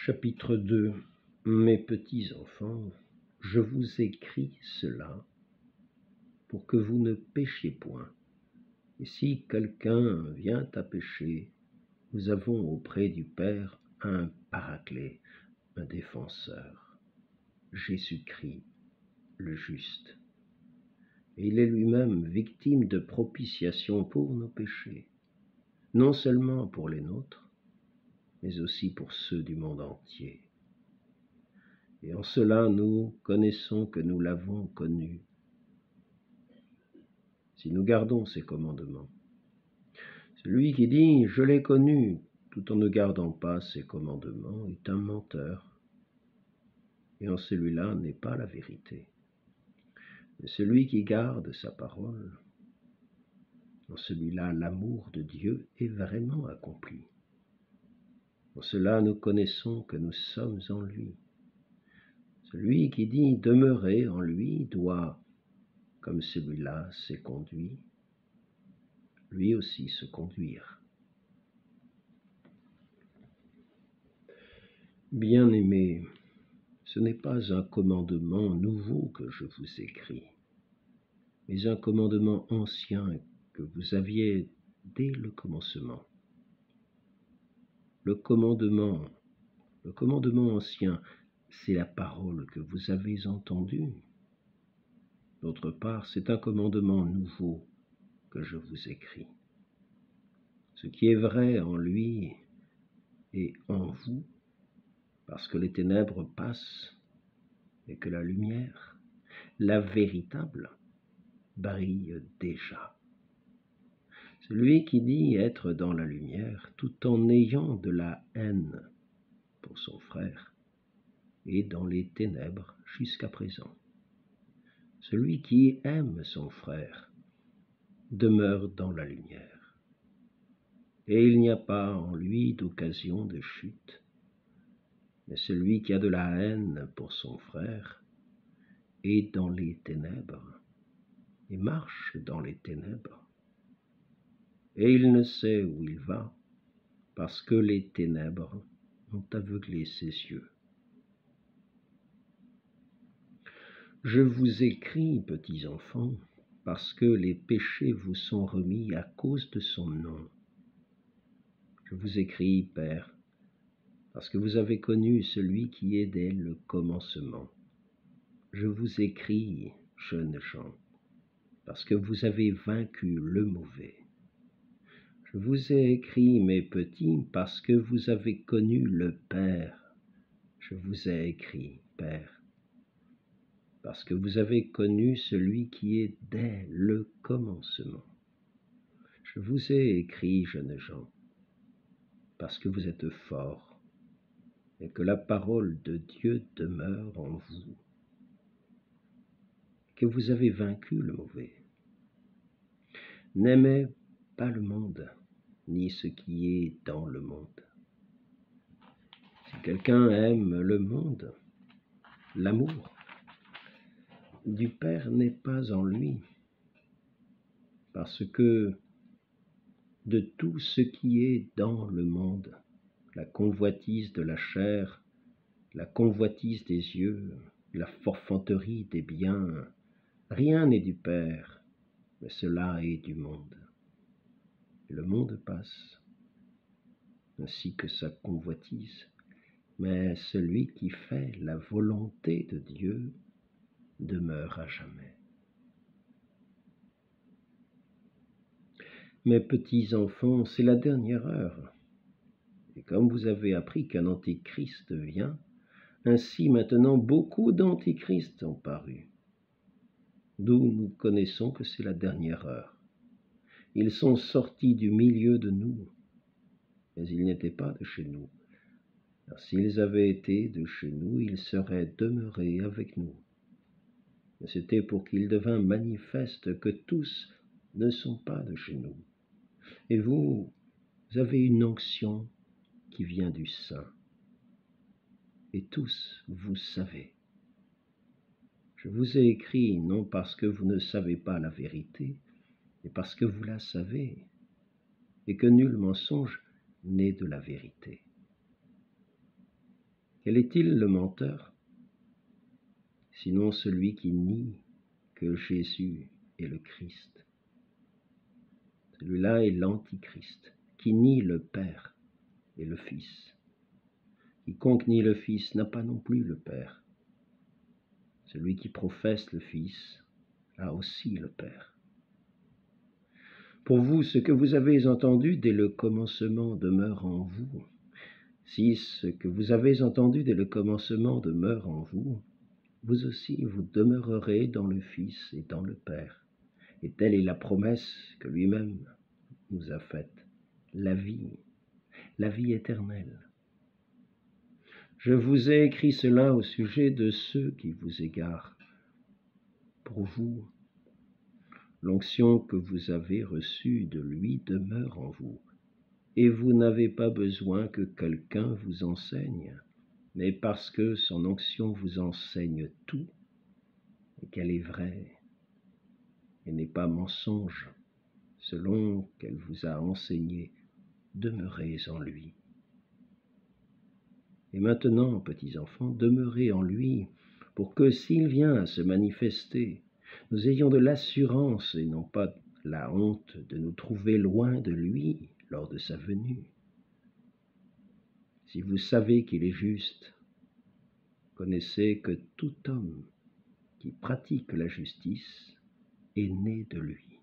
Chapitre 2. Mes petits enfants, je vous écris cela pour que vous ne péchiez point. Et si quelqu'un vient à pécher, nous avons auprès du Père un paraclet, un défenseur, Jésus-Christ, le juste. Et il est lui-même victime de propitiation pour nos péchés, non seulement pour les nôtres, mais aussi pour ceux du monde entier. Et en cela, nous connaissons que nous l'avons connu, si nous gardons ses commandements. Celui qui dit « je l'ai connu » tout en ne gardant pas ses commandements est un menteur. Et en celui-là n'est pas la vérité. Mais celui qui garde sa parole, en celui-là l'amour de Dieu est vraiment accompli. En cela, nous connaissons que nous sommes en lui. Celui qui dit « demeurer en lui » doit, comme celui-là s'est conduit, lui aussi se conduire. Bien-aimés, ce n'est pas un commandement nouveau que je vous écris, mais un commandement ancien que vous aviez dès le commencement. Le commandement ancien, c'est la parole que vous avez entendue. D'autre part, c'est un commandement nouveau que je vous écris. Ce qui est vrai en lui et en vous, parce que les ténèbres passent et que la lumière, la véritable, brille déjà. Celui qui dit être dans la lumière tout en ayant de la haine pour son frère est dans les ténèbres jusqu'à présent. Celui qui aime son frère demeure dans la lumière, et il n'y a pas en lui d'occasion de chute. Mais celui qui a de la haine pour son frère est dans les ténèbres et marche dans les ténèbres. Et il ne sait où il va, parce que les ténèbres ont aveuglé ses yeux. Je vous écris, petits enfants, parce que les péchés vous sont remis à cause de son nom. Je vous écris, Père, parce que vous avez connu celui qui est dès le commencement. Je vous écris, jeunes gens, parce que vous avez vaincu le mauvais. Je vous ai écrit, mes petits, parce que vous avez connu le Père. Je vous ai écrit, Père, parce que vous avez connu celui qui est dès le commencement. Je vous ai écrit, jeunes gens, parce que vous êtes forts et que la parole de Dieu demeure en vous, que vous avez vaincu le mauvais. N'aimez pas le monde, ni ce qui est dans le monde. Si quelqu'un aime le monde, l'amour du Père n'est pas en lui, parce que de tout ce qui est dans le monde, la convoitise de la chair, la convoitise des yeux, la forfanterie des biens, rien n'est du Père, mais cela est du monde. Et le monde passe, ainsi que sa convoitise, mais celui qui fait la volonté de Dieu demeure à jamais. Mes petits enfants, c'est la dernière heure. Et comme vous avez appris qu'un antéchrist vient, ainsi maintenant beaucoup d'antéchrists ont paru. D'où nous connaissons que c'est la dernière heure. Ils sont sortis du milieu de nous, mais ils n'étaient pas de chez nous. Car s'ils avaient été de chez nous, ils seraient demeurés avec nous. Mais c'était pour qu'il devînt manifeste que tous ne sont pas de chez nous. Et vous avez une onction qui vient du Saint. Et tous vous savez. Je vous ai écrit non parce que vous ne savez pas la vérité, mais parce que vous la savez, et que nul mensonge n'est de la vérité. Quel est-il le menteur? Sinon celui qui nie que Jésus est le Christ. Celui-là est l'Antichrist, qui nie le Père et le Fils. Quiconque nie le Fils n'a pas non plus le Père. Celui qui professe le Fils a aussi le Père. Pour vous, ce que vous avez entendu dès le commencement demeure en vous. Si ce que vous avez entendu dès le commencement demeure en vous, vous aussi vous demeurerez dans le Fils et dans le Père. Et telle est la promesse que lui-même nous a faite, la vie éternelle. Je vous ai écrit cela au sujet de ceux qui vous égarent. Pour vous, l'onction que vous avez reçue de lui demeure en vous, et vous n'avez pas besoin que quelqu'un vous enseigne, mais parce que son onction vous enseigne tout, et qu'elle est vraie, et n'est pas mensonge, selon qu'elle vous a enseigné, demeurez en lui. Et maintenant, petits enfants, demeurez en lui, pour que s'il vient à se manifester, nous ayons de l'assurance et non pas la honte de nous trouver loin de lui lors de sa venue. Si vous savez qu'il est juste, connaissez que tout homme qui pratique la justice est né de lui.